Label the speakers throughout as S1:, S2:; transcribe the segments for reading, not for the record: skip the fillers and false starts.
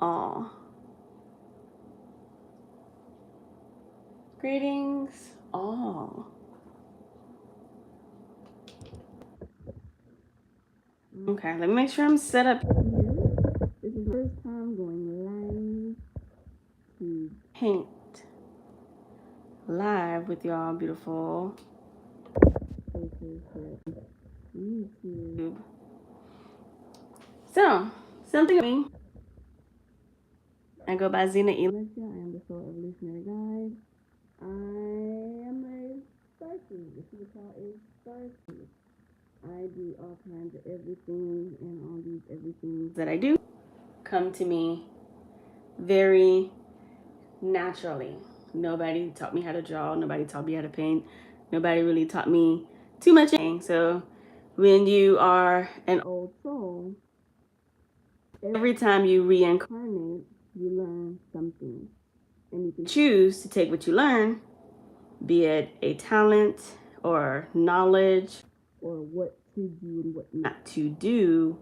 S1: all. Greetings, all. Okay, let me make sure I'm set up here. This is the first time going live to paint live with y'all beautiful faces here on YouTube. So, something of me. I go by Zena Electra. I am the Soul Evolutionary Guide. I am a star seed. This is called a star seed. I do all kinds of everything, and all these everythings that I do come to me very naturally. Nobody taught me how to draw. Nobody taught me how to paint. Nobody really taught me too much. So when you are an old soul, every time you reincarnate, you learn something. And you can choose to take what you learn, be it a talent or knowledge or what to do and what not to do.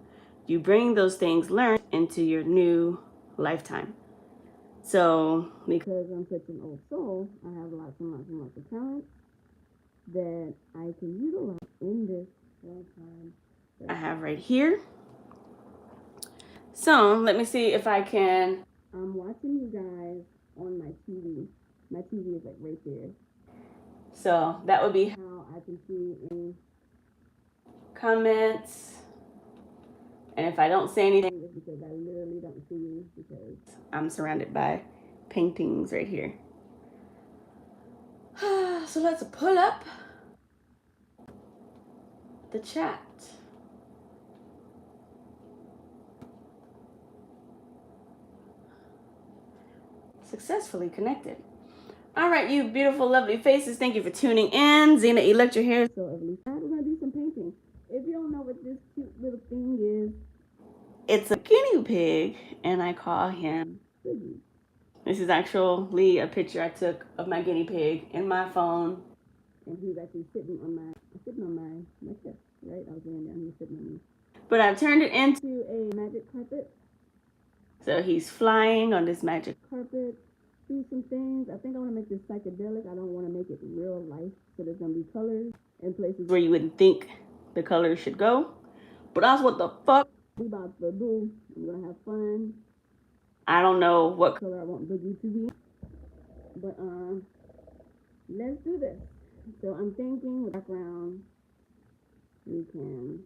S1: You bring those things learned into your new lifetime. So, because I'm such an old soul, I have lots and lots and lots of talents that I can utilize in this lifetime that I have right here. So, let me see if I can. I'm watching you guys on my TV. My TV is like right there. So, that would be how I can see any comments. And if I don't say anything, it's because I literally don't see you because I'm surrounded by paintings right here. So let's pull up the chat. Successfully connected. All right, you beautiful, lovely faces. Thank you for tuning in. Zena Electra here. So we're gonna do some painting. If you don't know what this cute little thing is, it's a guinea pig, and I call him Biggie. This is actually a picture I took of my guinea pig in my phone, and he's actually sitting on my chest. Right, I was laying down. He was sitting on me. But I've turned it into a magic carpet. So he's flying on this magic carpet. Do some things. I think I want to make this psychedelic. I don't want to make it real life. So there's going to be colors in places where you wouldn't think the colors should go. But that's what the fuck we about to do. I'm going to have fun. I don't know what color I want Boogie to be. But let's do this. So I'm thinking with background we can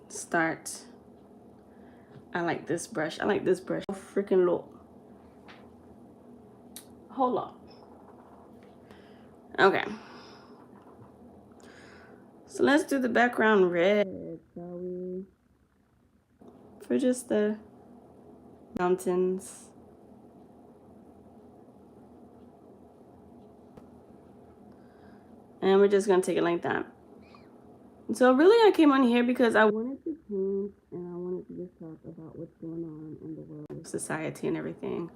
S1: start. I like this brush. I like this brush. Freaking look. Hold on. Okay. So let's do the background red, shall we? For just the mountains. And we're just gonna take it like that. So really I came on here because I wanted to paint and I wanted to just talk about what's going on in the world, society and everything.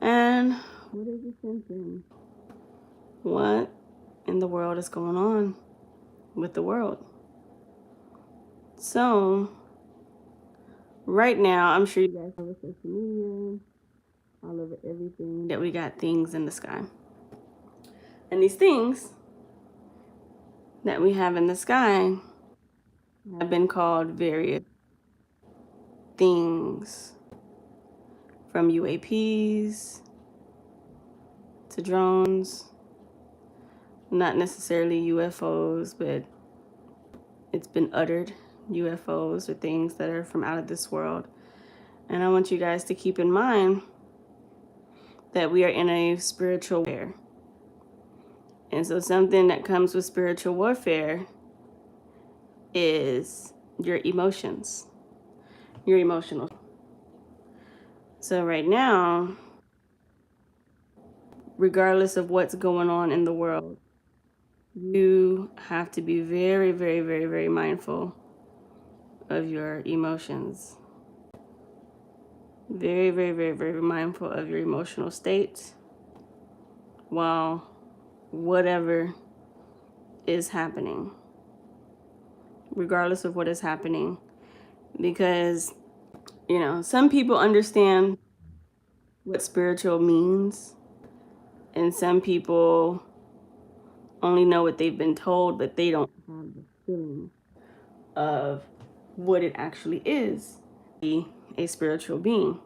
S1: And what is Ascension? What in the world is going on with the world? So right now, I'm sure you guys have social media, all over everything, that we got things in the sky. And these things that we have in the sky have been called various things, from UAPs to drones, not necessarily UFOs, but it's been uttered UFOs or things that are from out of this world. And I want you guys to keep in mind that we are in a spiritual warfare. And so something that comes with spiritual warfare is your emotions, your emotional. So right now, regardless of what's going on in the world, you have to be very, very, very, very mindful of your emotions. Very, very, very, very mindful of your emotional state while whatever is happening, regardless of what is happening, because some people understand what spiritual means, and some people only know what they've been told, but they don't have the feeling of what it actually is to be a spiritual being.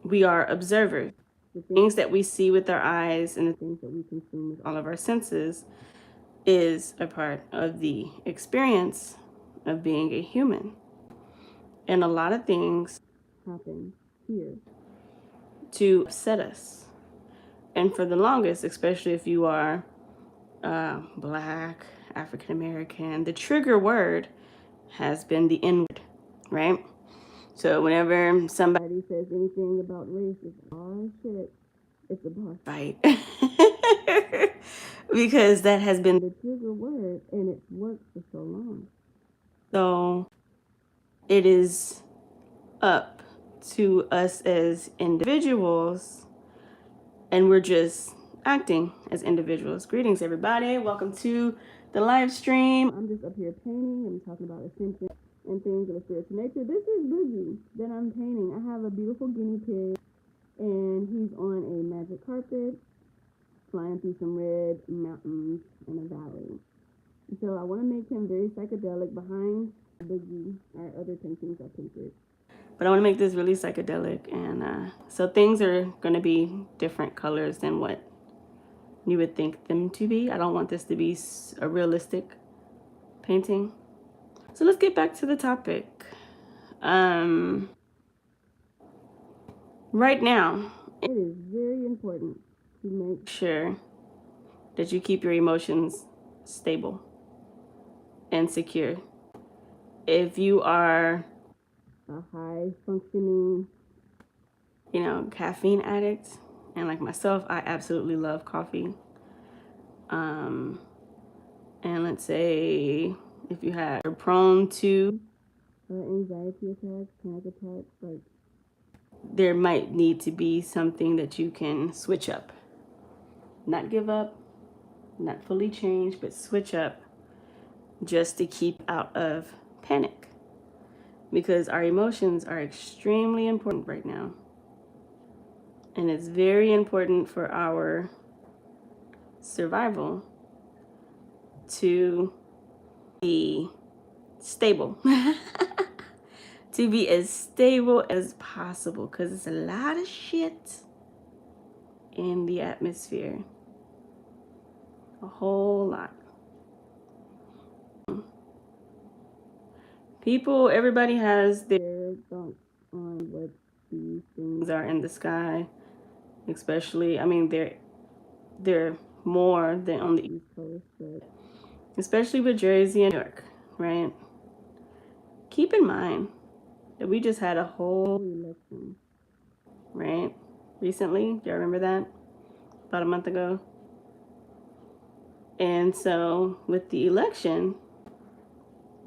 S1: We are observers. The things that we see with our eyes and the things that we consume with all of our senses is a part of the experience of being a human. And a lot of things happen here to upset us. And for the longest, especially if you are Black, African American, the trigger word has been the N word, right? So whenever somebody says anything about race, it's oh shit, it's a bar fight. Because that has been the trigger word and it's worked for so long. So it is up to us as individuals, and we're just acting as individuals. Greetings, everybody. Welcome to the live stream. I'm just up here painting. I'm talking about Ascension and things of a spiritual nature. This is Boogie that I'm painting. I have a beautiful guinea pig, and he's on a magic carpet, flying through some red mountains in a valley. So I want to make him very psychedelic. Behind Boogie are other paintings I painted. But I want to make this really psychedelic, and so things are going to be different colors than what you would think them to be. I don't want this to be a realistic painting. So let's get back to the topic. Right now, it is very important to make sure that you keep your emotions stable and secure. If you are a high functioning, caffeine addict, and like myself, I absolutely love coffee. And let's say if you are prone to anxiety attacks, panic attacks, like there might need to be something that you can switch up. Not give up, not fully change, but switch up just to keep out of panic. Because our emotions are extremely important right now. And it's very important for our survival to be stable. To be as stable as possible, because it's a lot of shit in the atmosphere. A whole lot. Everybody has their thoughts on what these things are in the sky. Especially, they're more than on the East Coast, but especially with Jersey and New York, right? Keep in mind that we just had a whole election, right? Recently, do you remember that? About a month ago. And so with the election,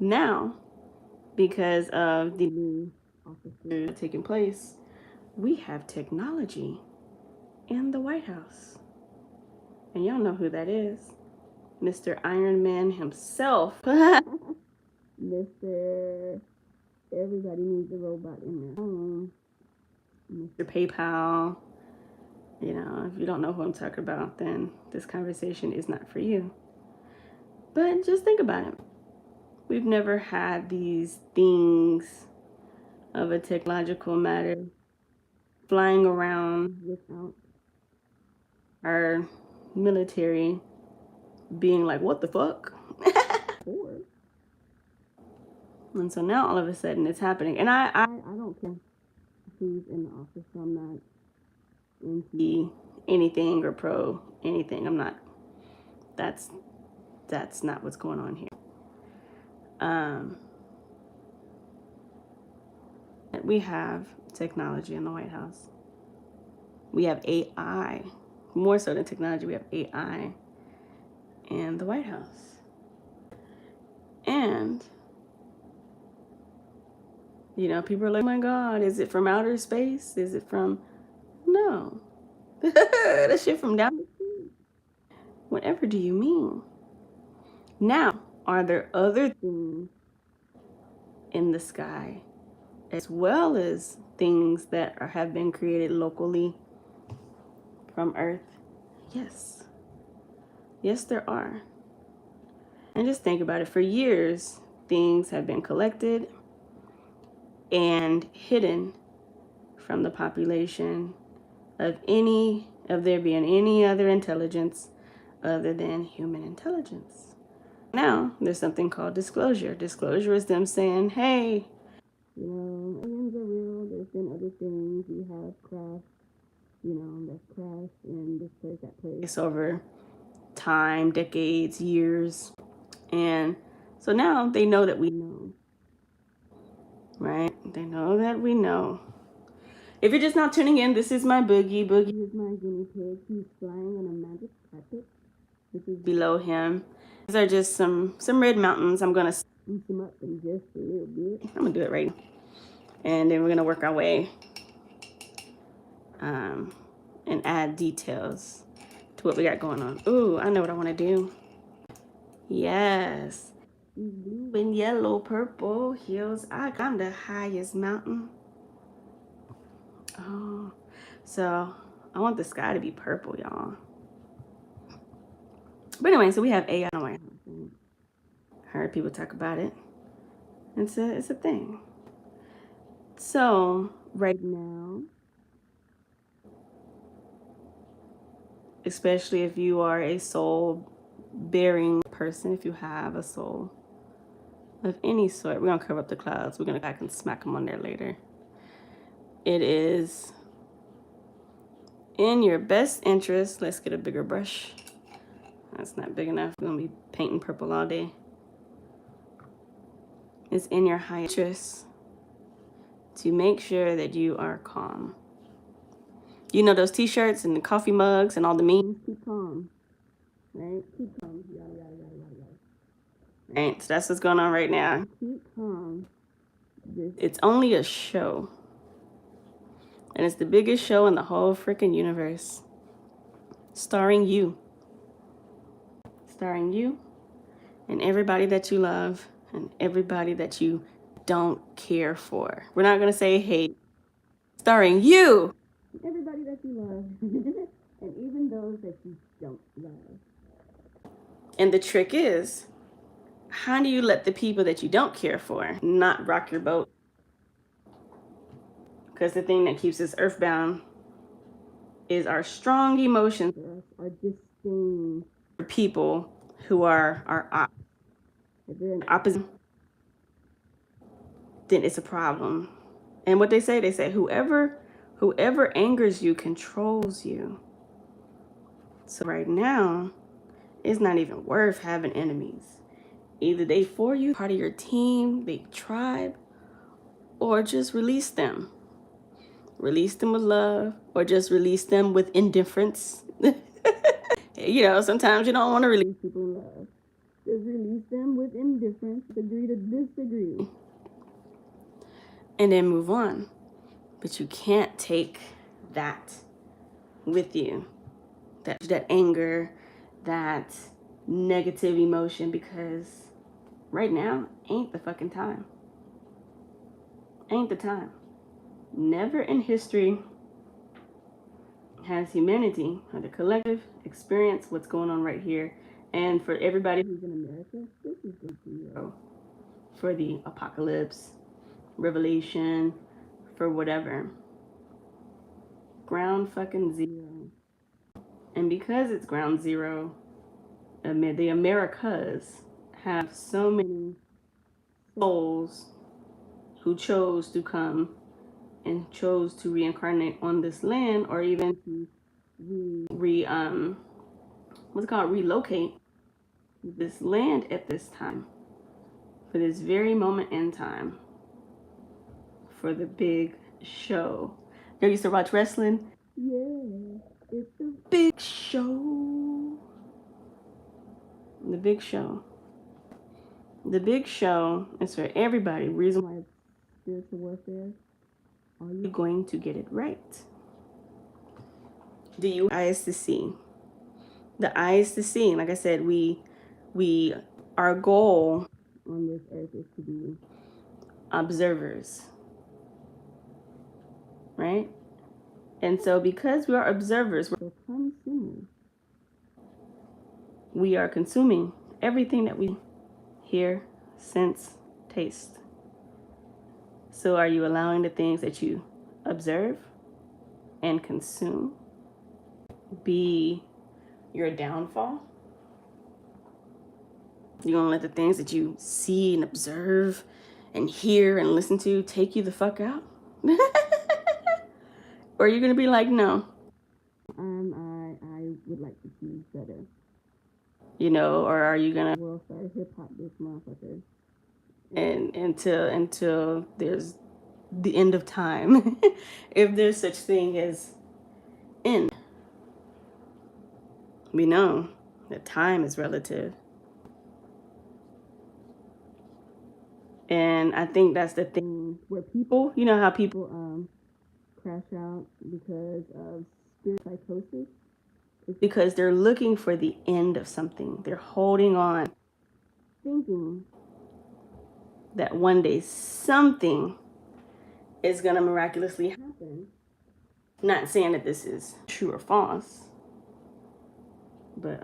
S1: now, because of the new officers taking place, we have technology in the White House. And y'all know who that is. Mr. Iron Man himself. Mr. Everybody needs a robot in their home. Mr. PayPal. If you don't know who I'm talking about, then this conversation is not for you. But just think about it. We've never had these things of a technological matter flying around without our military being like, what the fuck? And so now all of a sudden it's happening. And I don't care who's in the office. So I'm not into anything or pro anything. I'm not. That's not what's going on here. We have technology in the White House. We have AI. More so than technology, we have AI in the White House. And people are like, oh my God, is it from outer space? Is it from... No. That shit from down the street. Whatever do you mean? Now, are there other things in the sky as well as things that have been created locally from Earth. Yes. Yes, there are. And just think about it. For years, things have been collected and hidden from the population of there being any other intelligence other than human intelligence. Now, there's something called disclosure. Disclosure is them saying, hey, aliens are real. There's been other things. We have craft, that's crashed in this place, that place over time, decades, years. And so now they know that we know, right? They know that we know. If you're just now tuning in, this is my Boogie. Boogie is my guinea pig. He's flying on a magic carpet, which is below him. These are just some red mountains. I'm gonna scoop them up in just a little bit. I'm gonna do it right now. And then we're gonna work our way and add details to what we got going on. Ooh, I know what I wanna do. Yes. Blue and yellow, purple hills. I got the highest mountain. Oh, so I want the sky to be purple, y'all. But anyway, so we have AI. I heard people talk about it. It's a thing. So right now, especially if you are a soul bearing person, if you have a soul of any sort, we're gonna cover up the clouds. We're gonna go back and smack them on there later. It is in your best interest. Let's get a bigger brush. That's not big enough. We're gonna be painting purple all day. It's in your high interest to make sure that you are calm. You know those t-shirts and the coffee mugs and all the memes? Keep calm. Right? Keep calm. Yada, yada, yada, yada, yada. Right? So that's what's going on right now. Keep calm. It's only a show. And it's the biggest show in the whole freaking universe. Starring you. Starring you and everybody that you love and everybody that you don't care for. We're not going to say hate. Starring you. Everybody that you love. And even those that you don't love. And the trick is, how do you let the people that you don't care for not rock your boat? Because the thing that keeps us earthbound is our strong emotions, our disdain for people who are our if they're an opposite, then it's a problem. And what they say whoever angers you controls you. So right now, it's not even worth having enemies. Either they for you, part of your team, they tribe, or just release them. Release them with love, or just release them with indifference. Sometimes you don't want to release people in love. Just release them with indifference, agree to disagree. And then move on. But you can't take that with you. That anger, that negative emotion, because right now ain't the fucking time. Ain't the time. Never in history has humanity or the collective experience what's going on right here. And for everybody who's in America, this is the zero for the apocalypse, revelation, for whatever. Ground fucking zero. And because it's ground zero, the Americas have so many souls who chose to come and chose to reincarnate on this land, or even to relocate this land at this time, for this very moment in time, for the big show. You used to watch wrestling? Yeah, it's the big show. The big show. The big show is for everybody. Reason why it's spiritual warfare. Are you going to get it right? Do you have eyes to see? The eyes to see. Like I said, our goal on this earth is to be observers, right? And so because we are observers, we're consumers. We are consuming everything that we hear, sense, taste. So are you allowing the things that you observe and consume be your downfall? You're gonna let the things that you see and observe and hear and listen to take you the fuck out? Or are you gonna be like, no, I would like to choose better. You know, or are you gonna world star hip hop this motherfucker? And until there's the end of time. If there's such thing as end. We know that time is relative. And I think that's the thing where people, you know how people crash out because of spirit psychosis? It's because they're looking for the end of something. They're holding on, thinking that one day something is going to miraculously happen. Not saying that this is true or false, but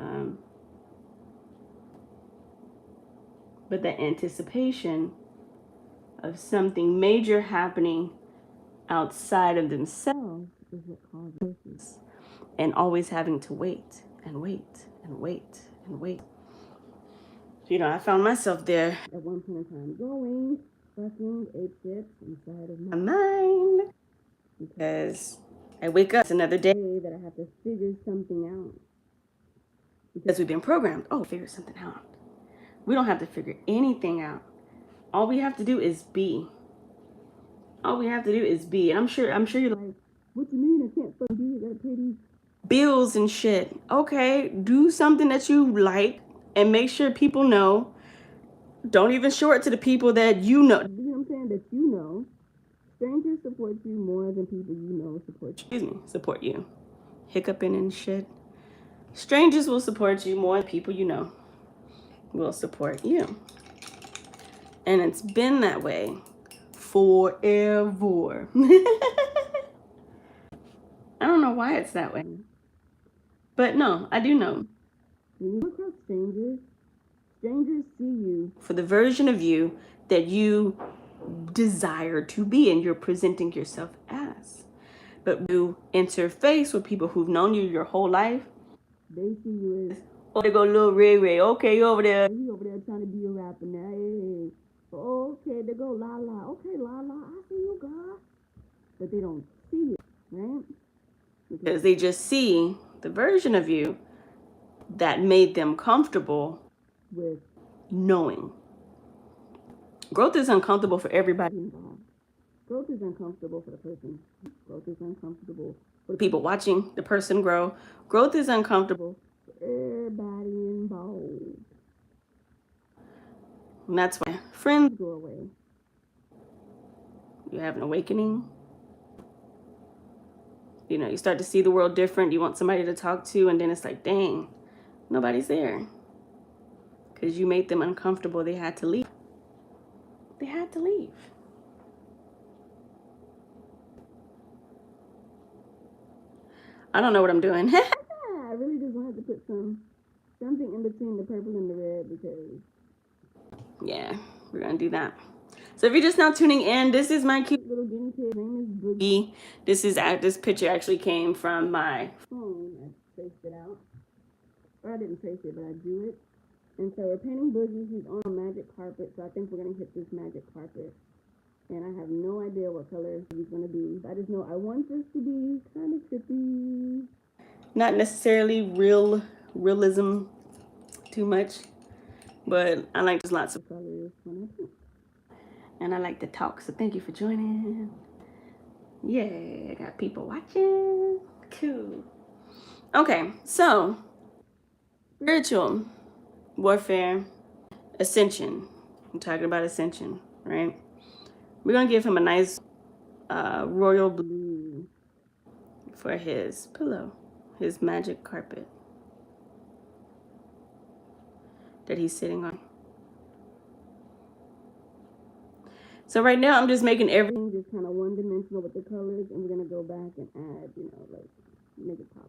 S1: the anticipation of something major happening outside of themselves is what causes this. And always having to wait and wait and wait and wait. You know, I found myself there at one point in time going fucking apeshit inside of my mind because I wake up, it's another day that I have to figure something out. Because we've been programmed, oh, figure something out. We don't have to figure anything out. All we have to do is be. All we have to do is be. And I'm sure you're like, what do you mean I can't fucking be? I gotta pay these bills and shit. Okay, do something that you like and make sure people know. Don't even show it to the people that you know. You know what I'm saying? That you know. Strangers support you more than people you know support you. Hiccuping and shit. Strangers will support you more than people you know will support you. And it's been that way forever. I don't know why it's that way. But no, I do know. When you look at strangers, strangers see you for the version of you that you desire to be and you're presenting yourself as. But you interface with people who've known you your whole life, they see you as, oh, there go little Ray Ray. Okay, you over there. He over there trying to be a rapper now. Hey. Okay, there go La La. Okay, La La, I see you, God. But they don't see it, right? Because they just see the version of you that made them comfortable with knowing. Growth is uncomfortable for everybody involved. Growth is uncomfortable for the person. Growth is uncomfortable for the people watching the person grow. Growth is uncomfortable for everybody involved. And that's why friends go away. You have an awakening. You know, you start to see the world different. You want somebody to talk to, and then it's like, dang, nobody's there. Because you made them uncomfortable. They had to leave. They had to leave. I don't know what I'm doing. I really just wanted to put something in between the purple and the red because, yeah, we're going to do that. So if you're just now tuning in, this is my cute little guinea pig. His name is Boogie. This picture actually came from my phone. I traced it out. Or I didn't trace it, but I drew it. And so we're painting Boogie. He's on a magic carpet, so I think we're going to hit this magic carpet. And I have no idea what color he's going to be. But I just know I want this to be kind of trippy. Not necessarily realism too much. But I like just lots of colors when I paint. And I like to talk, so thank you for joining. Yeah, I got people watching. Cool. Okay, so spiritual warfare, Ascension. I'm talking about Ascension, right? We're gonna give him a nice royal blue for his pillow, his magic carpet that he's sitting on. So right now I'm just making everything just kind of one dimensional with the colors, and we're gonna go back and add, you know, like make it pop.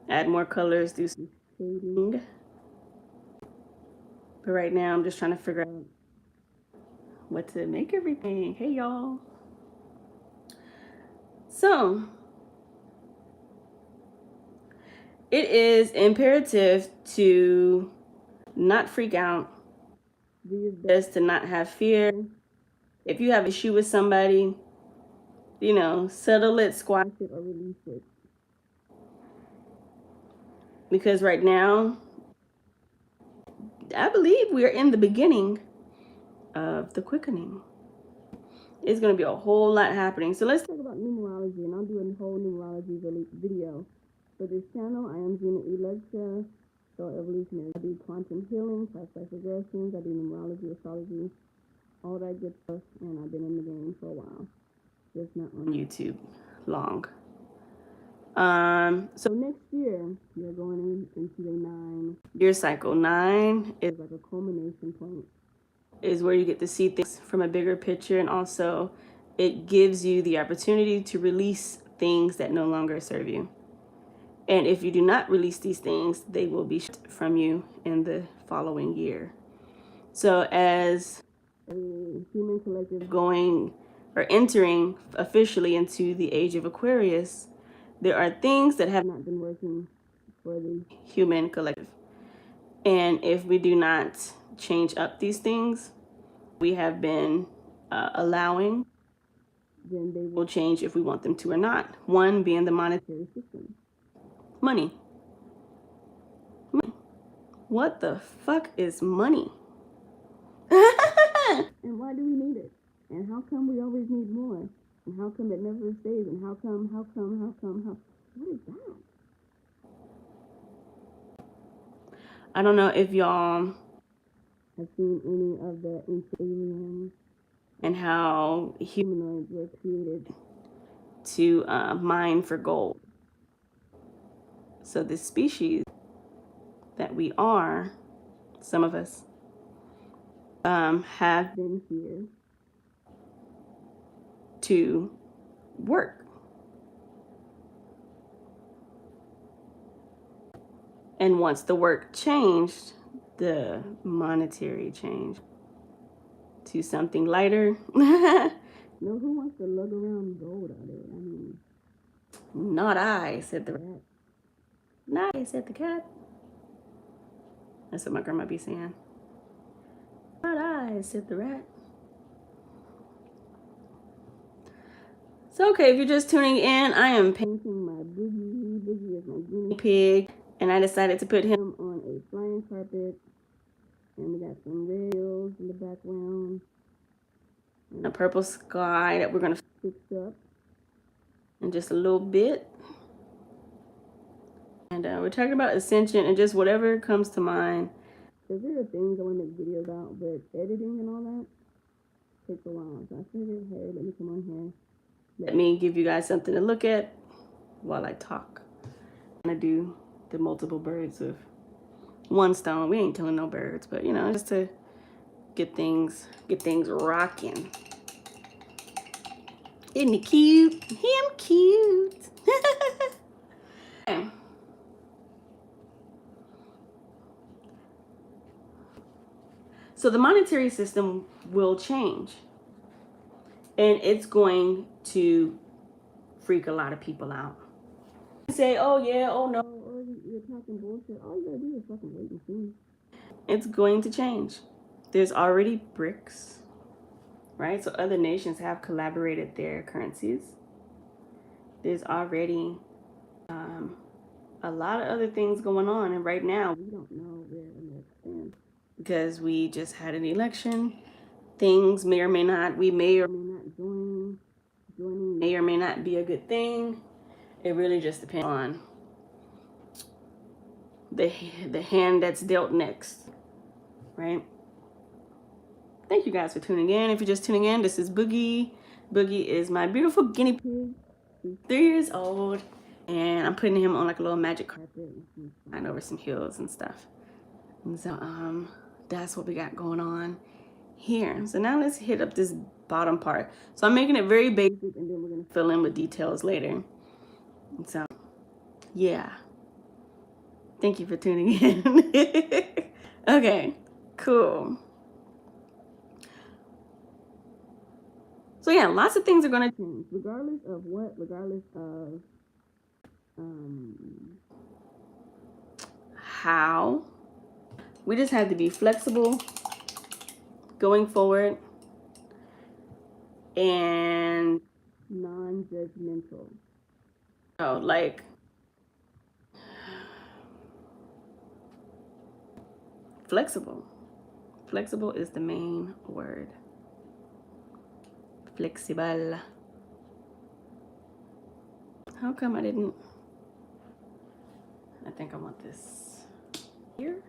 S1: Add more colors, do some shading. But right now I'm just trying to figure out what to make everything. Hey y'all. So it is imperative to not freak out. Do your best to not have fear. If you have an issue with somebody, you know, settle it, squash it, or release it. Because right now, I believe we are in the beginning of the quickening. It's going to be a whole lot happening. So let's talk about numerology, and I'll do a whole numerology video for this channel. I am Gina E. Lecture, so evolutionary. I do quantum healing, past life regressions. I do numerology, astrology, all that good stuff, and I've been in the game for a while, just not on YouTube long. So next year you're going into a 9-year cycle. 9 is like a culmination point. Is where you get to see things from a bigger picture, and also it gives you the opportunity to release things that no longer serve you. And if you do not release these things, they will be stripped from you in the following year. So as a human collective going or entering officially into the age of Aquarius, there are things that have not been working for the human collective. And if we do not change up these things we have been allowing, then they will change if we want them to or not. One being the monetary system. Money. Money. What the fuck is money? And why do we need it? And how come we always need more? And how come it never stays? And how come? What is that? I don't know if y'all have seen any of the ancient aliens and how humanoids were created to mine for gold. So this species that we are, some of us, have been here to work. And once the work changed, the monetary changed to something lighter. No, who wants to lug around gold out there? I mean, not I, said the rat. Not I, said the cat. That's what my grandma be saying. Not I, said the rat. So, okay, if you're just tuning in, I am painting my Boogie. Boogie is my guinea pig. And I decided to put him on a flying carpet. And we got some red hills in the background. And a purple sky that we're going to fix up in just a little bit. And we're talking about Ascension and just whatever comes to mind. Because there are things I want to make videos about, but editing and all that takes a while. So I figured, hey, let me come on here. Let me give you guys something to look at while I talk. I'm going to do the multiple birds with one stone. We ain't killing no birds, but you know, just to get things rocking. Isn't he cute? Him cute. Okay. So the monetary system will change. And it's going to freak a lot of people out. Say, oh yeah, oh no, or you're talking bullshit. All you gotta do is fucking wait and see. It's going to change. There's already BRICS, right? So other nations have collaborated their currencies. There's already a lot of other things going on, and right now we don't know where America stands because we just had an election. Things may or may not, we may or may not join. Joining may or may not be a good thing. It really just depends on the hand that's dealt next, right? Thank you guys for tuning in. If you're just tuning in, this is Boogie. Boogie is my beautiful guinea pig. He's 3 years old, and I'm putting him on like a little magic carpet and flying over some hills and stuff. And so that's what we got going on here. So now let's hit up this bottom part. So I'm making it very basic, and then we're gonna fill in with details later. So yeah, thank you for tuning in. Okay, cool. So yeah, lots of things are gonna change, regardless of what, regardless of um, how. We just have to be flexible going forward and non-judgmental. Oh, like flexible. Flexible is the main word. Flexible. How come I didn't? I think I want this here.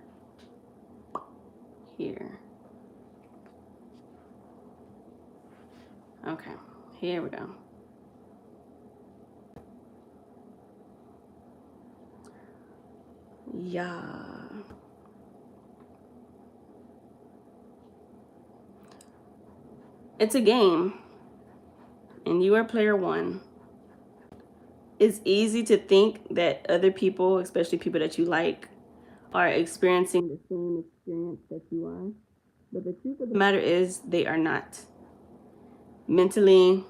S1: Here. Okay, here we go. Yeah. It's a game, and you are player one. It's easy to think that other people, especially people that you like, are experiencing the same experience that you are. But the truth of the matter is, they are not. Mentally,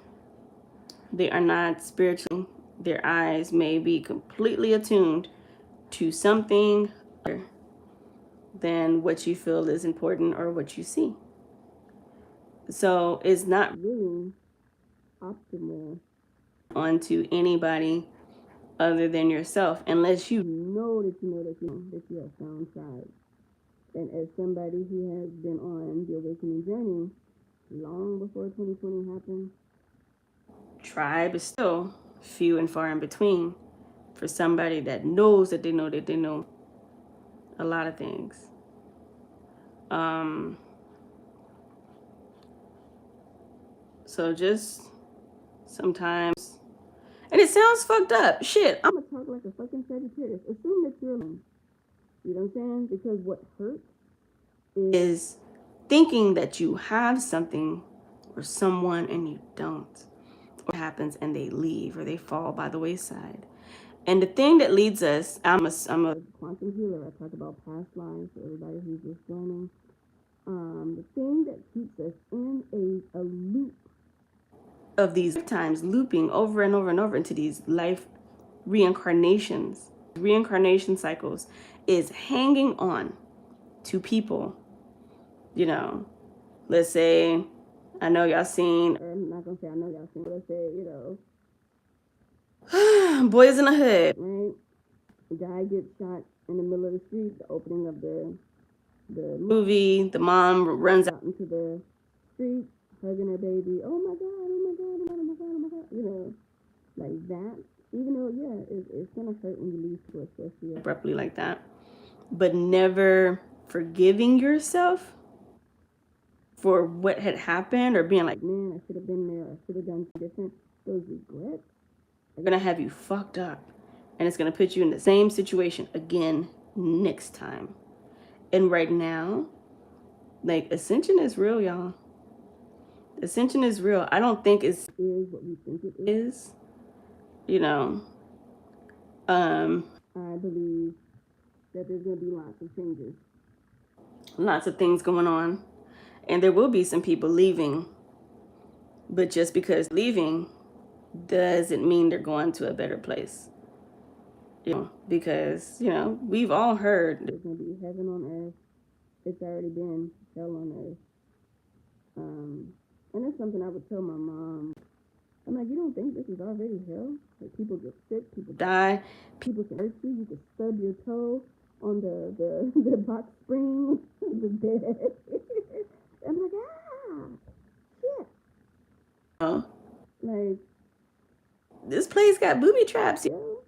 S1: they are not spiritually. Their eyes may be completely attuned to something other than what you feel is important or what you see. So it's not really optimal onto anybody other than yourself, unless you know that you know that you know that you have found tribe. And as somebody who has been on the awakening journey long before 2020 happened, tribe is still few and far in between for somebody that knows that they know a lot of things. So just sometimes, and it sounds fucked up. Shit, I'm gonna talk like a fucking Sagittarius. Assume that you're alone. You know what I'm saying? Because what hurts is thinking that you have something or someone and you don't. Or happens and they leave or they fall by the wayside. And the thing that leads us, I'm a quantum healer. I talk about past lives for everybody who's just joining. The thing that keeps us in a loop of these lifetimes, looping over and over and over into these life reincarnations, reincarnation cycles, is hanging on to people. You know, let's say, I know y'all seen, or I'm not gonna say I know y'all seen, but let's say, you know, Boys in the Hood, right? The guy gets shot in the middle of the street, the opening of the movie, the mom runs out into the street, hugging her baby. Oh my God, oh my God, oh my God, oh my God, oh my God. You know, like that. Even though, yeah, it's going to hurt when you leave people, especially abruptly like that. But never forgiving yourself for what had happened or being like, man, I should have been there. I should have done something different. Those regrets are going to have you fucked up. And it's going to put you in the same situation again next time. And right now, like, Ascension is real, y'all. Ascension is real. I don't think it is what we think it is. You know, I believe that there's going to be lots of changes, lots of things going on, and there will be some people leaving. But just because leaving doesn't mean they're going to a better place. You know, because, you know, we've all heard there's going to be heaven on earth. It's already been hell on earth. And it's something I would tell my mom. I'm like, you don't think this is already hell? Like, people get sick, people die, people can hurt you, you can stub your toe on the box spring, the bed. I'm like, shit. Oh, like, this place got booby traps, yo.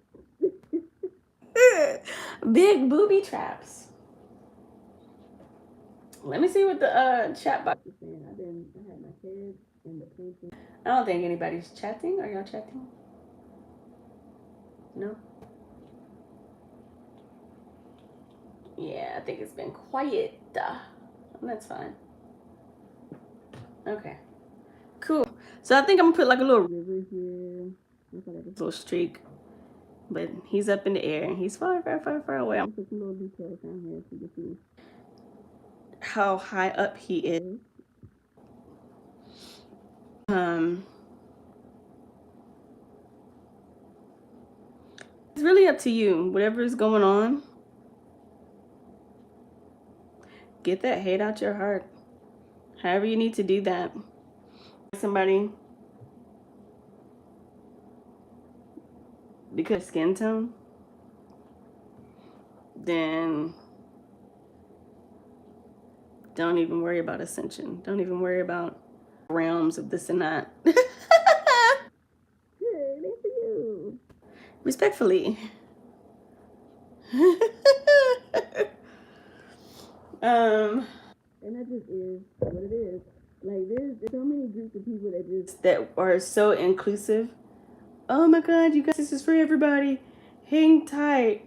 S1: Big booby traps. Let me see what the chat box is saying. I had my kids in the painting. I don't think anybody's chatting. Are y'all chatting? No? Yeah, I think it's been quiet. That's fine. Okay. Cool. So I think I'm gonna put like a little river here. Like a little streak. But he's up in the air and he's far, far, far, far away. I'm putting little details down here so you can see how high up he is. It's really up to you. Whatever is going on, get that hate out your heart. However you need to do that. Somebody because of skin tone, then don't even worry about ascension. Don't even worry about realms of this and that. It ain't for you. Respectfully. And that just is what it is. Like there's so many groups of people that are so inclusive. Oh my God, you guys, this is for everybody. Hang tight.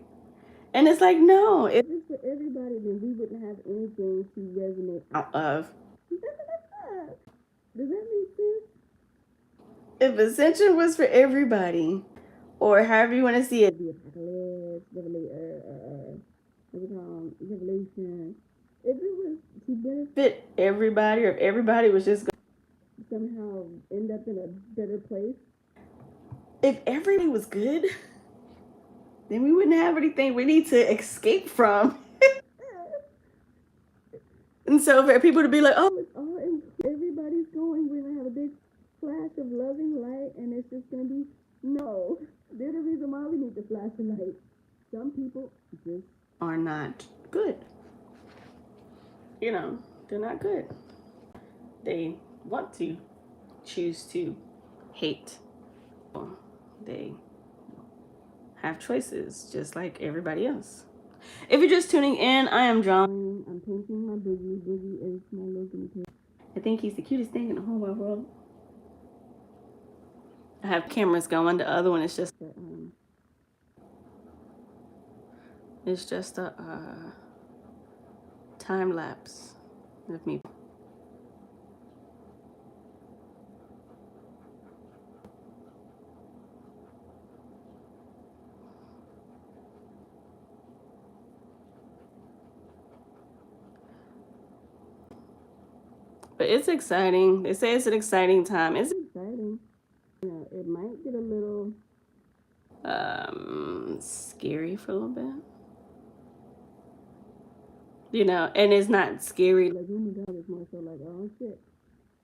S1: And it's like, no, if it's for everybody, then we wouldn't have anything to resonate out of. Does that make sense? If Ascension was for everybody, or however you want to see it, the apocalypse, revelation, if it was to benefit everybody, or if everybody was just going to somehow end up in a better place, if everybody was good, then we wouldn't have anything we need to escape from. And so for people to be like, oh, it's all everybody's going, we're gonna have a big flash of loving light, and it's just gonna be no. They're the reason why we need the flash of light. Some people just are not good. You know, they're not good. They want to choose to hate. They have choices just like everybody else. If you're just tuning in, I am drawing. I'm painting my Boogie. Boogie is my little guinea pig. I think he's the cutest thing in the whole wide world. I have cameras going. The other one is just a time lapse of me. But it's exciting. They say it's an exciting time. It's exciting. You know, it might get a little scary for a little bit. You know, and it's not scary like, oh my God, it's more so like, oh shit,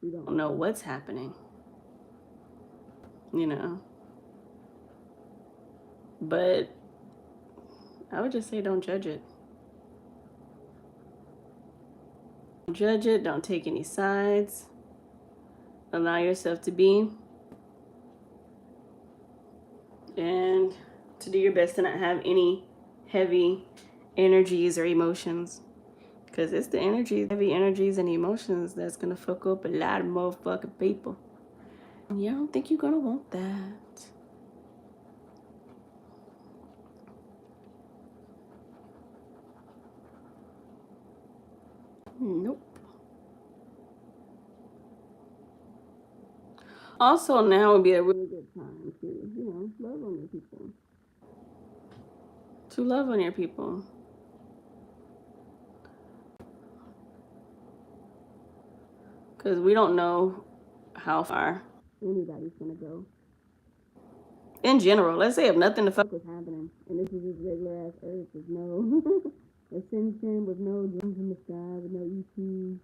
S1: we don't know what's happening. You know. But I would just say don't judge it. Don't judge it, don't take any sides. Allow yourself to be. And to do your best to not have any heavy energies or emotions. Because it's the heavy energies and emotions that's going to fuck up a lot of motherfucking people. And yeah, I don't think you're going to want that. Nope. Also, now would be a really good time to, you know, love on your people. To love on your people. Because we don't know how far anybody's going to go. In general, let's say if nothing the fuck was happening, and this is just regular ass Earth with no ascension, with no drones in the sky, with no ETs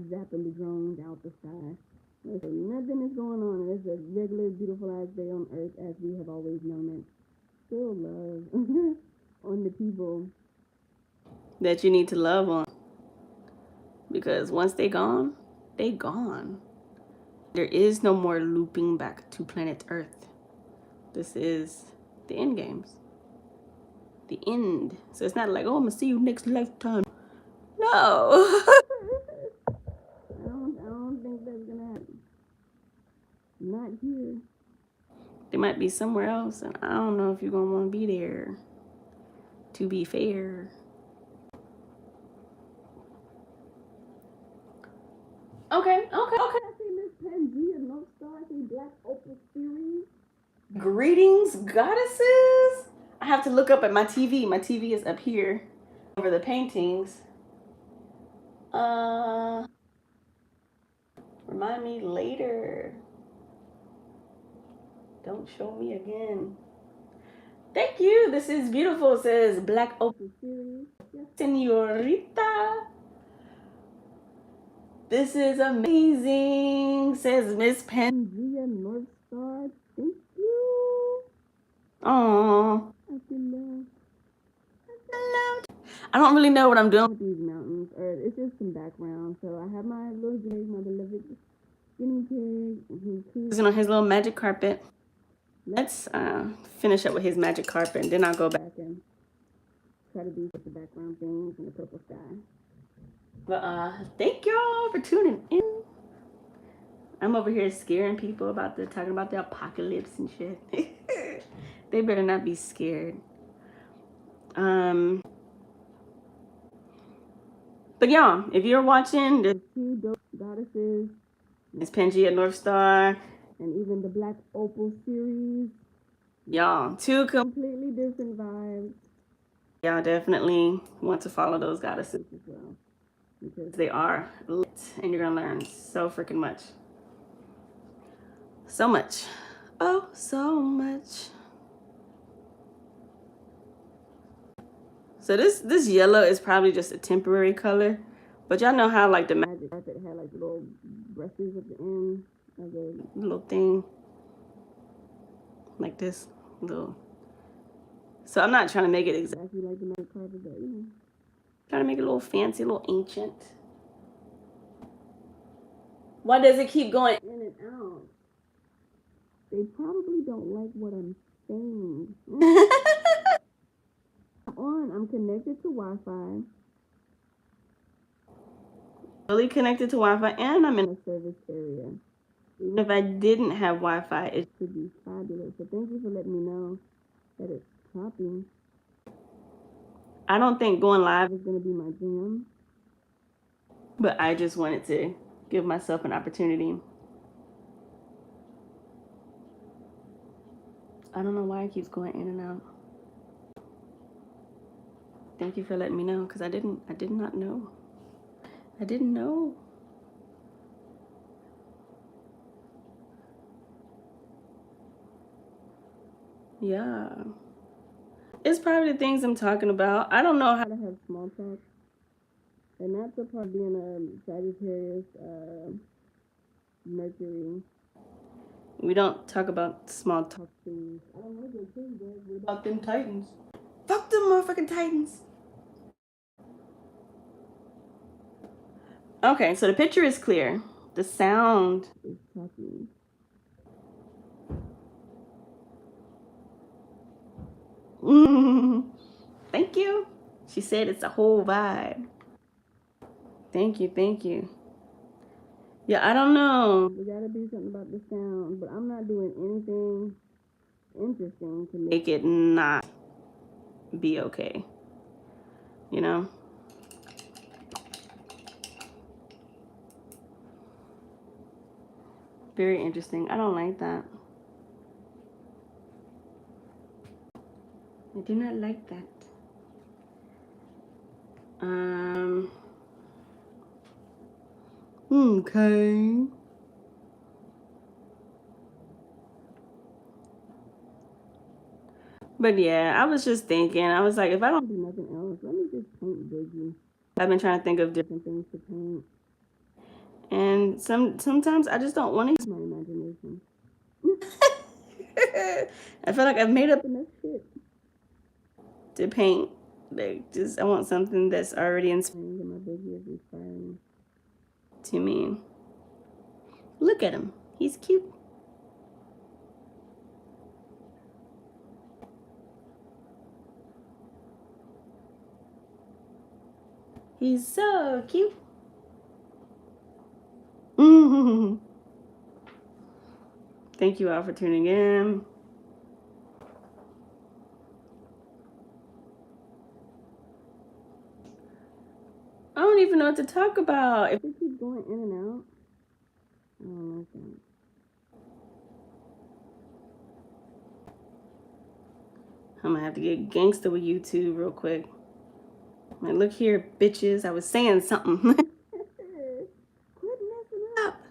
S1: zapping the drones out the sky. Let's say nothing is going on, and it's a regular, beautiful ass day on Earth as we have always known it. Still love on the people that you need to love on. Because once they gone, they gone. There is no more looping back to planet Earth. This is the end games. The end. So it's not like, oh, I'm gonna see you next lifetime. No. I don't think that's gonna happen. Not here. They might be somewhere else, and I don't know if you're gonna want to be there. To be fair. Okay. Black Opal series. Greetings, goddesses. I have to look up at my TV. My TV is up here over the paintings. Remind me later. Don't show me again. Thank you. This is beautiful. It says Black Opal series. Senorita. This is amazing. Says Miss Pangea North Star. Thank you. Aww. I don't really know what I'm doing with these mountains, or it's just some background. So I have my little Jake, my beloved guinea pig. He's on his little magic carpet. Let's finish up with his magic carpet, and then I'll go back and try to do the background things in the purple sky. But thank y'all for tuning in. I'm over here scaring people about talking about the apocalypse and shit. They better not be scared. But yeah, if you're watching the two dope goddesses, Miss Pangea North Star, and even the Black Opal series, y'all, two completely different vibes. Y'all definitely want to follow those goddesses as well, because they are lit and you're gonna learn so freaking much. So much. Oh, so much. So this yellow is probably just a temporary color, but y'all know how like the magic carpet had like little brushes at the end of the little thing, like this little. So I'm not trying to make it exactly like the magic carpet, but you know, trying to make it a little fancy, a little ancient. Why does it keep going in and out? They probably don't like what I'm saying. I'm connected to Wi-Fi. Fully connected to Wi-Fi, and I'm in a service area. Even if I didn't have Wi-Fi, it should be fabulous. So thank you for letting me know that it's choppy. I don't think going live is going to be my jam, but I just wanted to give myself an opportunity. I don't know why it keeps going in and out. Thank you for letting me know, because I did not know. I didn't know. Yeah. It's probably the things I'm talking about. I don't know how to have small talk. And that's a part of being a Sagittarius, Mercury. We don't talk about small talk things. I don't know what things, guys. What about them Titans? Fuck them motherfucking Titans. Okay, so the picture is clear. The sound is talking. Thank you. She said it's a whole vibe. Thank you, thank you. Yeah, I don't know. We gotta do something about the sound, but I'm not doing anything interesting to make it not be okay. You know? Very interesting. I don't like that. I do not like that. Okay. But yeah, I was just thinking, I was like, if I don't do nothing else, let me just paint Biggie. I've been trying to think of different things to paint. And sometimes I just don't want to use my imagination. I feel like I've made up enough shit to paint. Like, just I want something that's already inspiring. And my Biggie is inspiring to me. Look at him. He's cute. He's so cute. Thank you all for tuning in. I don't even know what to talk about. If it keeps going in and out, I don't like that. I'm gonna have to get gangster with YouTube real quick. Like, look here, bitches. I was saying something. Quit messing up.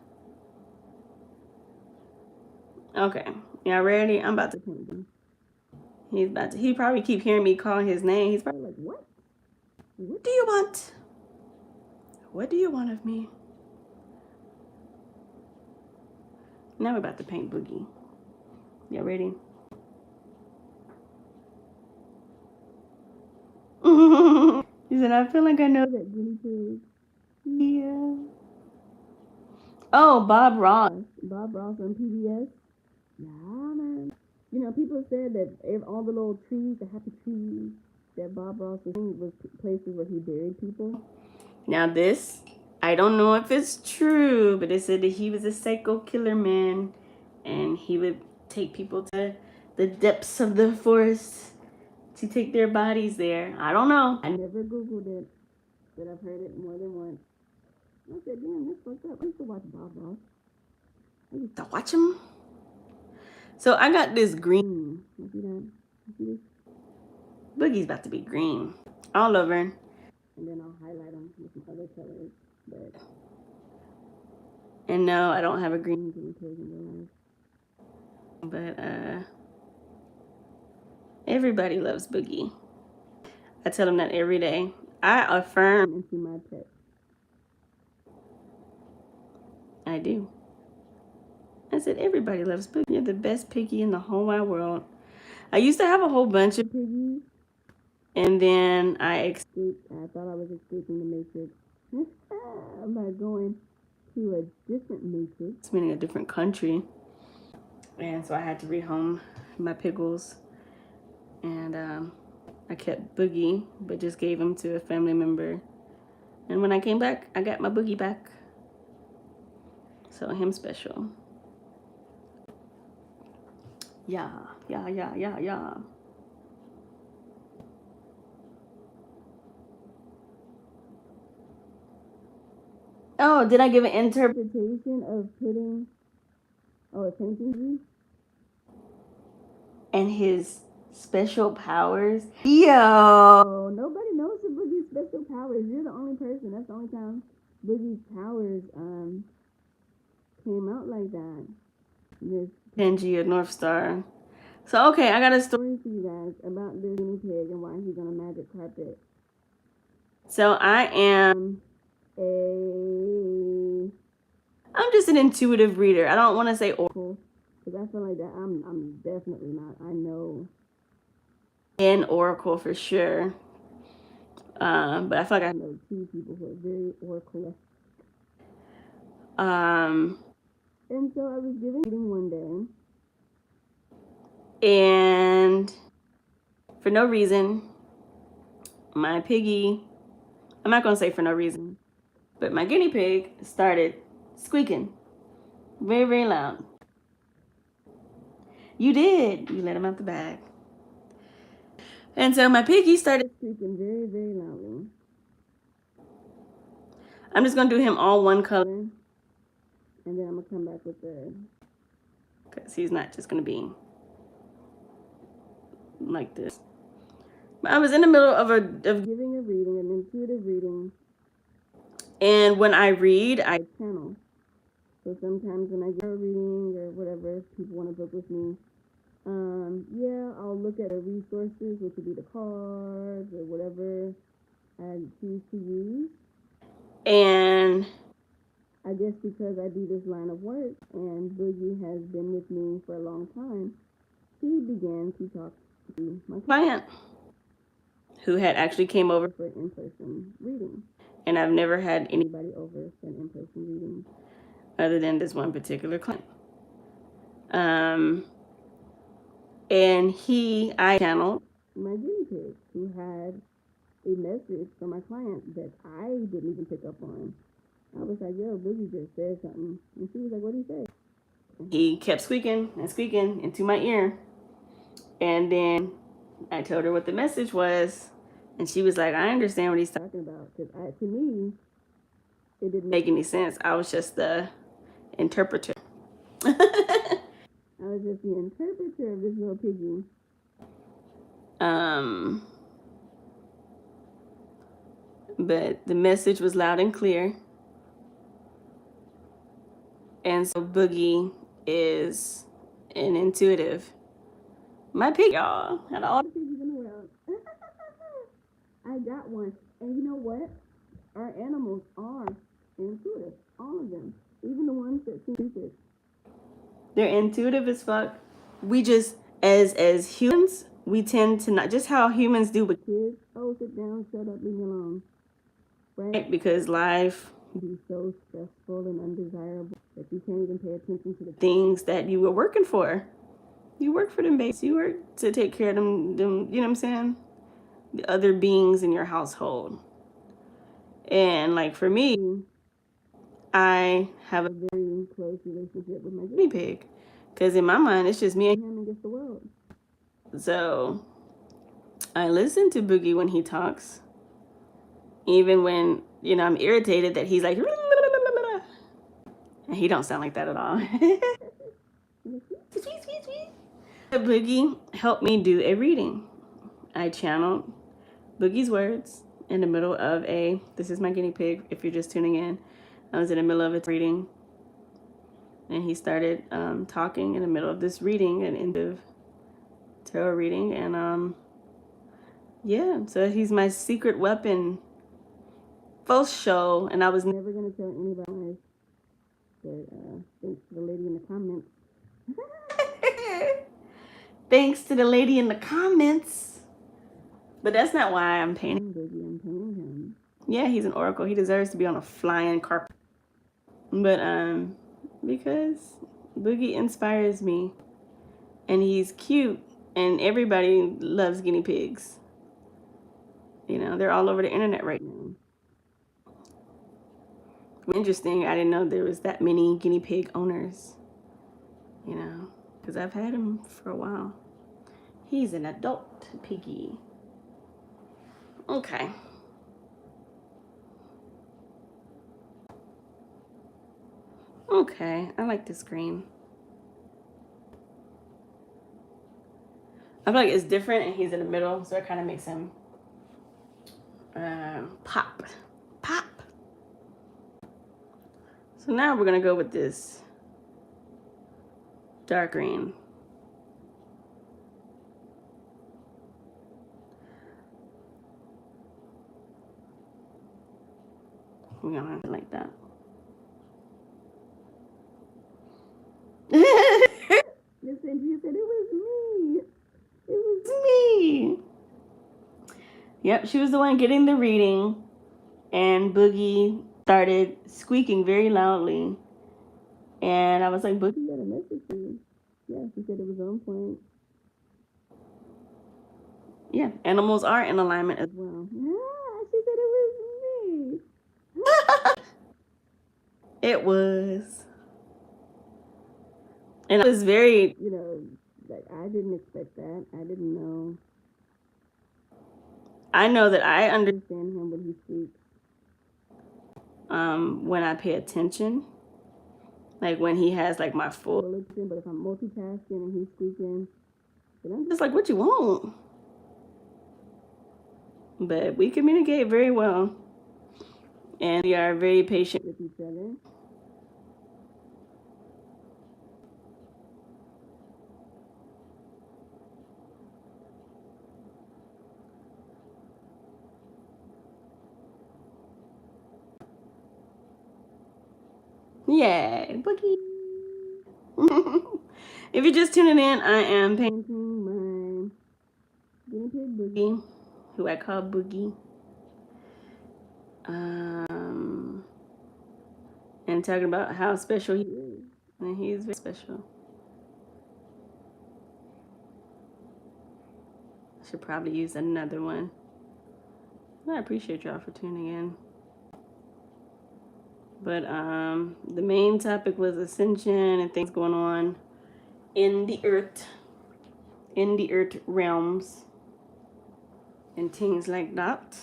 S1: Okay, y'all ready? I'm about to paint him. He probably keep hearing me calling his name. He's probably like, what? What do you want? What do you want of me? Now we're about to paint Boogie. Y'all ready? He said, I feel like I know that guinea pig. Yeah. Oh, Bob Ross. Bob Ross on PBS. Yeah, man. You know, people said that all the little trees, the happy trees that Bob Ross was places where he buried people. Now this, I don't know if it's true, but they said that he was a psycho killer man, and he would take people to the depths of the forest to take their bodies there. I don't know. I never Googled it, but I've heard it more than once. I said, damn, that's fucked up. I used to watch Bob Ross. I used to watch him. So I got this green. You see that? You see this? Boogie's about to be green all over. And then I'll highlight them with some other colors. But and no, I don't have a green guinea pig in real life. But everybody loves Boogie. I tell them that every day. I affirm into my pet. I do. I said everybody loves Boogie. You're the best piggy in the whole wide world. I used to have a whole bunch of piggies, and then I escaped. I thought I was escaping the Matrix by going to a different Matrix, meaning a different country. And so I had to rehome my piggles, and I kept Boogie, but just gave him to a family member. And when I came back, I got my Boogie back. So him special. Yeah. Oh, did I give an interpretation of putting a painting and his special powers? Yo, nobody knows the Boogie's special powers. You're the only person. That's the only time Boogie's powers came out like that. This Pangea North Star. So okay, I got a story for you guys about this guinea pig and why he's on a magic carpet. So I'm just an intuitive reader. I don't want to say oracle because I feel like that I'm definitely not. I know an oracle for sure. But I feel like I know two people who are very oracle. And so I was giving reading one day, and for no reason, my piggy, I'm not gonna say for no reason, but my guinea pig started squeaking very, very loud. You did. You let him out the bag. And so my piggy started squeaking very, very loudly. I'm just gonna do him all one color, and then I'm gonna come back with the, because he's not just gonna be like this. But I was in the middle of giving a reading, an intuitive reading, and when I read, I channel. So sometimes when I get a reading or whatever, people want to book with me. Yeah, I'll look at the resources, which would be the cards or whatever I choose to use. And I guess because I do this line of work and Boogie has been with me for a long time, he began to talk to my client who had actually came over for an in-person reading. And I've never had anybody over for an in-person reading other than this one particular client. And I channeled my guinea pig who had a message from my client that I didn't even pick up on. I was like, yo, Boogie just said something. And she was like, what did he say? He kept squeaking and squeaking into my ear. And then I told her what the message was. And she was like, I understand what he's talking about. Because to me, it didn't make any sense. I was just the interpreter. I was just the interpreter of this little piggy. Um, but the message was loud and clear. And so Boogie is an intuitive. My pig, y'all, out of all the pigs in the world, I got one. And you know what? Our animals are intuitive. All of them. Even the ones that seem stupid. They're intuitive as fuck. We just, as humans, we tend to not, just how humans do with kids. Oh, sit down, shut up, leave me alone. Right? Because life can be so stressful and undesirable that you can't even pay attention to the things that you were working for. You work for them babies. You work to take care of them, you know what I'm saying? The other beings in your household. And like for me, I have a very close relationship with my guinea pig. Because in my mind, it's just me and him against the world. So I listen to Boogie when he talks. Even when, I'm irritated that he's like, and he don't sound like that at all. Boogie helped me do a reading. I channeled Boogie's words in the middle of this is my guinea pig, if you're just tuning in. I was in the middle of a reading, and he started talking in the middle of this reading, an end tarot reading, and yeah, so he's my secret weapon. False show, and I was never gonna tell anybody, but thanks to the lady in the comments. Thanks to the lady in the comments. But that's not why I'm painting Boogie. I'm painting him. Yeah, he's an oracle. He deserves to be on a flying carpet. But because Boogie inspires me, and he's cute, and everybody loves guinea pigs. They're all over the internet right now. Interesting. I didn't know there was that many guinea pig owners. Because I've had him for a while. He's an adult piggy. Okay. Okay, I like this green. I feel like it's different and he's in the middle, so it kind of makes him pop. Pop. So now we're going to go with this dark green. We're going to like that. Listen, you said it was me. It was me. Yep, she was the one getting the reading, and Boogie started squeaking very loudly. And I was like, Boogie got a message for you. Yeah, she said it was on point. Yeah, animals are in alignment as well. Yeah, she said it was me. It was. And I was very, like, I didn't expect that. I didn't know. I know that I understand him when he speaks. When I pay attention. Like when he has like my full attention, but if I'm multitasking and he's speaking, then I'm just like, what you want? But we communicate very well. And we are very patient with each other. Yeah, Boogie. If you're just tuning in, I am painting my guinea pig Boogie, who I call Boogie. And talking about how special he is. And he is very special. I should probably use another one. I appreciate y'all for tuning in. But the main topic was Ascension and things going on in the earth realms, and things like that.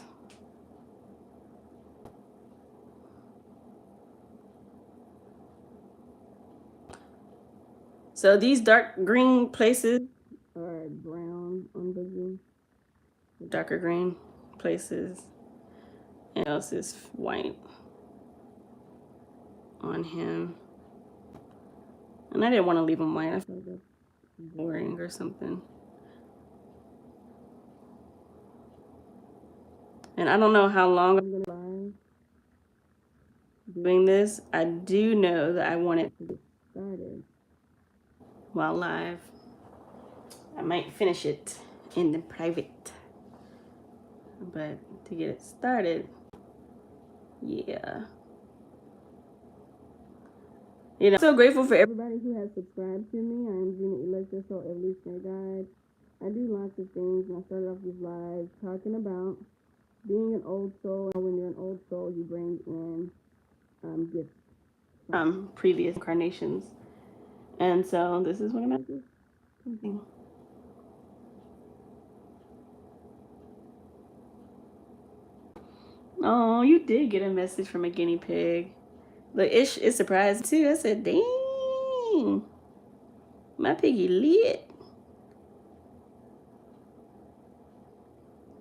S1: So these dark green places are brown on Boogie. darker green places, and else is white on him. And I didn't want to leave him white. I felt like that's boring or something. And I don't know how long I'm gonna lie doing this. I do know that I want it to get started while live. I might finish it in the private, but to get it started, yeah. You know, I'm so grateful for everybody who has subscribed to me. I am Gina Electra, so Evolutionary Guide. I do lots of things, and I started off these lives talking about being an old soul. When you're an old soul, you bring in gifts from previous incarnations, and so this is what I'm at. Oh, you did get a message from a guinea pig. Look, it surprised me too. I said, "Dang, my piggy lit."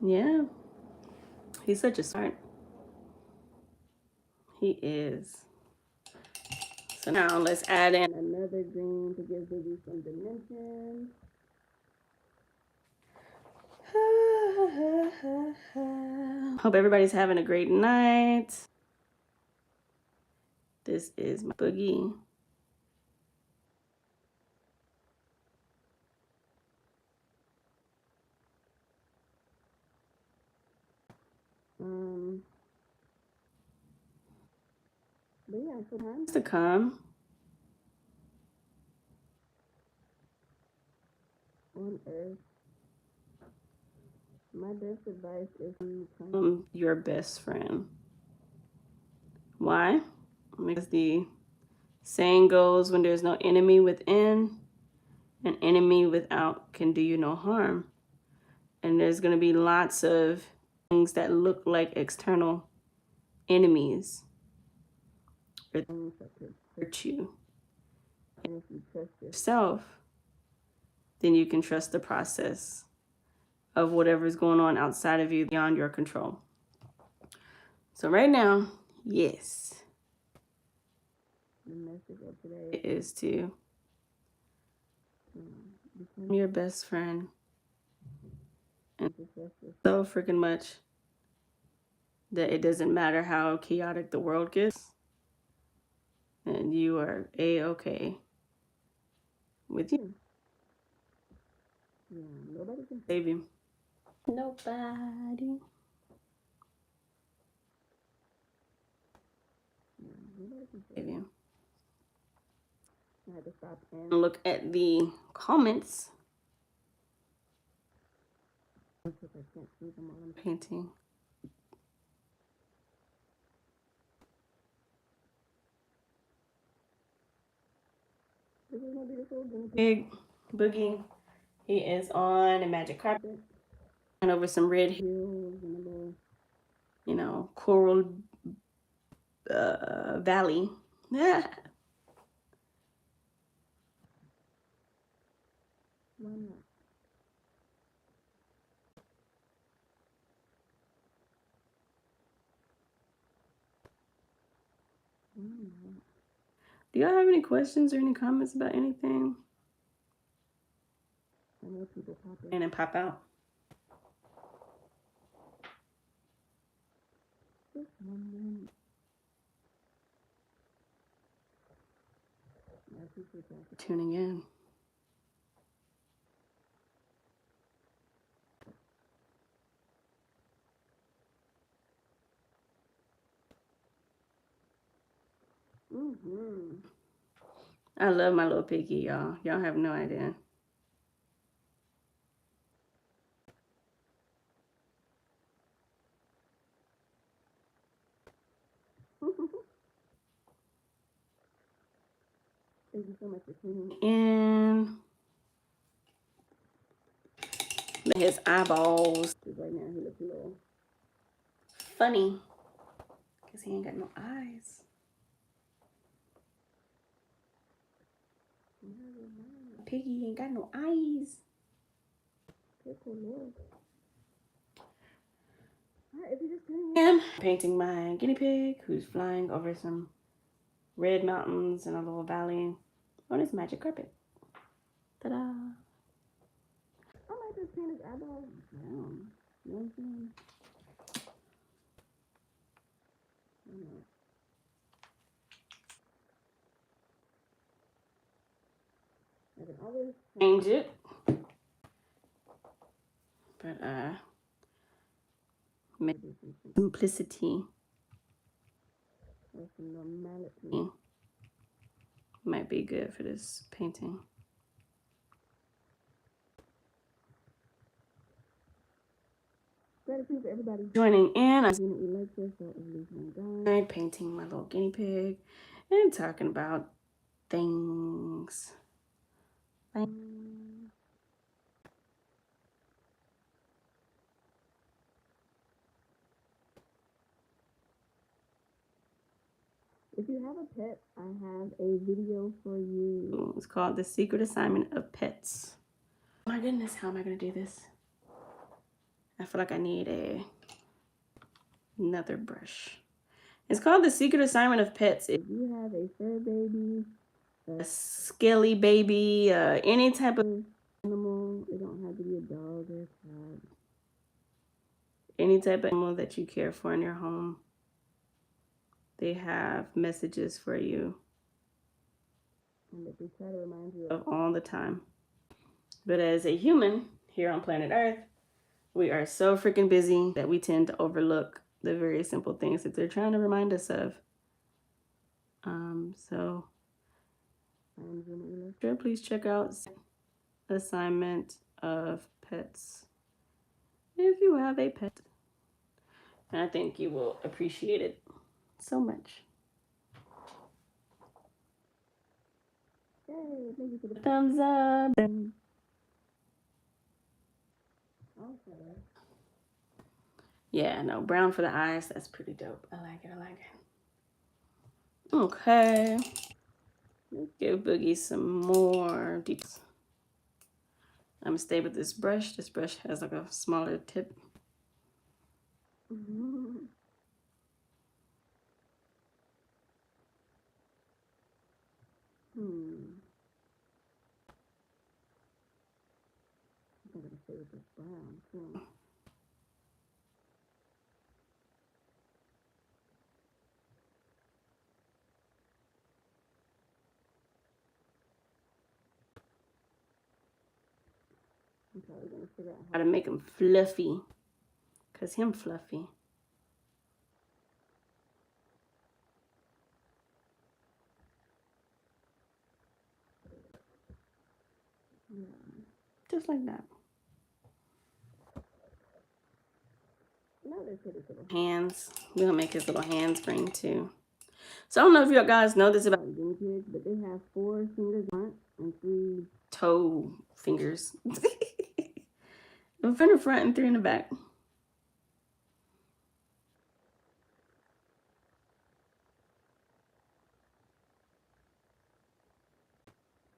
S1: Yeah, he's such a smart. He is. So now let's add in another green to give Biggie some dimension. Hope everybody's having a great night. This is my Boogie. But yeah, so times to come on Earth. My best advice is to become your best friend. Why? Because the saying goes, when there's no enemy within, an enemy without can do you no harm. And there's going to be lots of things that look like external enemies or things that could hurt you. And if you trust yourself, then you can trust the process of whatever's going on outside of you beyond your control. So right now, yes, the message of today is to become your best friend and to trust yourself so freaking much that it doesn't matter how chaotic the world gets, and you are A-okay with you. Yeah, nobody can save you. Nobody. Yeah, nobody can save you. I had to stop and look at the comments because I can't see them while I'm painting. This is my beautiful guinea pig, Boogie. He is on a magic carpet and over some red hills and a little, coral valley. Yeah. Why not? Why not? Do y'all have any questions or any comments about anything? I know people pop in and pop out. Just wondering. I appreciate y'all for tuning in. I love my little piggy, y'all. Y'all have no idea. Thank you so much for tuning in. His eyeballs. Right now he looks a little funny because he ain't got no eyes. Piggy ain't got no eyes. Pickle, Lord. If you're just tuning in, I'm painting my guinea pig who's flying over some red mountains in a little valley on his magic carpet. Ta-da! I might just paint his eyeball brown. You know what I'm saying? I don't know. I can always change it. But maybe some simplicity or some normality might be good for this painting. Gratitude for everybody joining in. I'm painting my little guinea pig and talking about things. If you have a pet, I have a video for you. It's called The Secret Assignment of Pets. Oh my goodness, how am I going to do this? I feel like I need another brush. It's called The Secret Assignment of Pets. If you have a fur baby, a scaly baby, any type of animal, it don't have to be a dog or a cat. Any type of animal that you care for in your home, they have messages for you. And that they try to remind you of all the time. But as a human here on planet Earth, we are so freaking busy that we tend to overlook the very simple things that they're trying to remind us of. So please check out Assignment of Pets if you have a pet. And I think you will appreciate it so much. Yay, thank you for the thumbs up. Okay. Yeah, no, brown for the eyes. That's pretty dope. I like it. I like it. Okay. Let's give Boogie some more details. I'm gonna stay with this brush. This brush has like a smaller tip. Mm-hmm. I'm gonna stay with this brown too. I'm probably gonna figure out how to make him fluffy, cause him fluffy. Yeah, just like that. Another pretty little hands. We're gonna make his little hands green too. So I don't know if you guys know this about guinea pigs, but they have 4 fingers on and 3 toe fingers. One in the front and 3 in the back.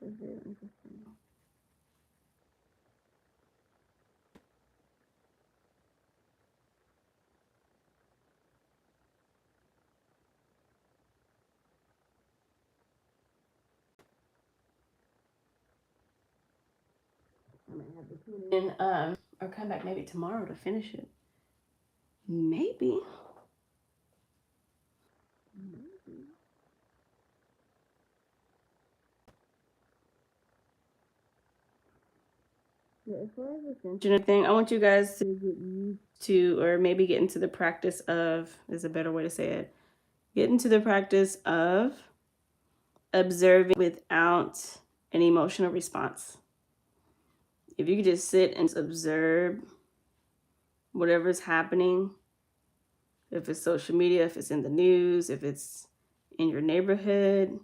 S1: That's very interesting. I might have to tune in or come back maybe tomorrow to finish it. Maybe. Yeah, as far as Ascension thing, I want you guys to get used to, or maybe get into the practice of, is a better way to say it, get into the practice of observing without an emotional response. If you could just sit and observe whatever's happening, if it's social media, if it's in the news, if it's in your neighborhood,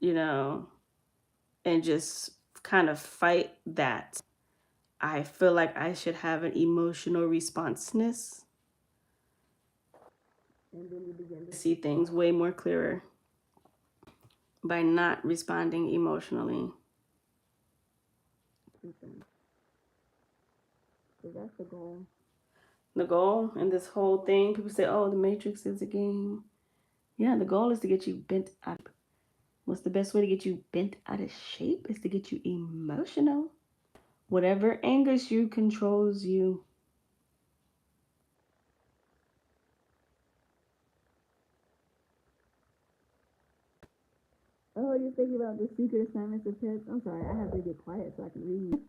S1: you know, and just kind of fight that. I feel like I should have an emotional responsiveness. And then you begin to see things way more clearer by not responding emotionally. So that's the goal. The goal in this whole thing, people say, oh, the Matrix is a game. Yeah, the goal is to get you bent out. What's the best way to get you bent out of shape? Is to get you emotional. Whatever angers you controls you. Oh, you're thinking about the secret assignments of pets? I'm sorry, I have to get quiet so I can read.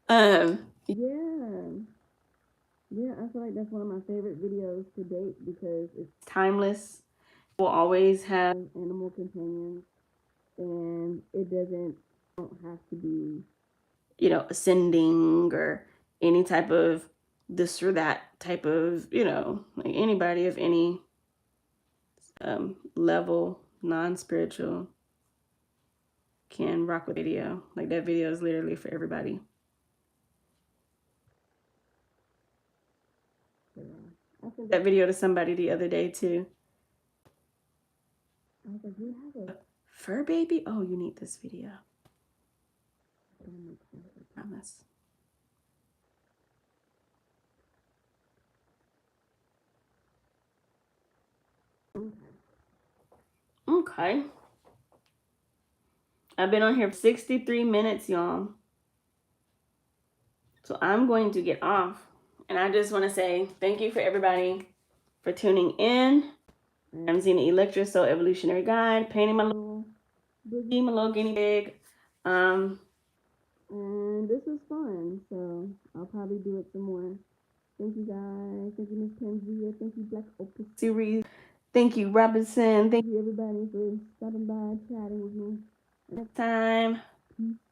S1: Yeah. Yeah, I feel like that's one of my favorite videos to date because it's timeless. We'll always have animal companions, and it don't have to be, ascending or any type of this or that type of, like anybody of any level, non-spiritual, can rock with video. Like that video is literally for everybody. I sent that video to somebody the other day too. I was like, you have a fur baby? Oh, you need this video. I promise. Okay. I've been on here for 63 minutes, y'all. So I'm going to get off. And I just want to say thank you for everybody for tuning in. I'm Zena Electra, Soul Evolutionary Guide, painting my little boogie, my little guinea pig. And this was fun, so I'll probably do it some more. Thank you guys. Thank you, Miss Panzia. Thank you, Black Opal Series. Thank you, Robinson. Thank you, everybody, for stopping by, chatting with me. Next time. Peace.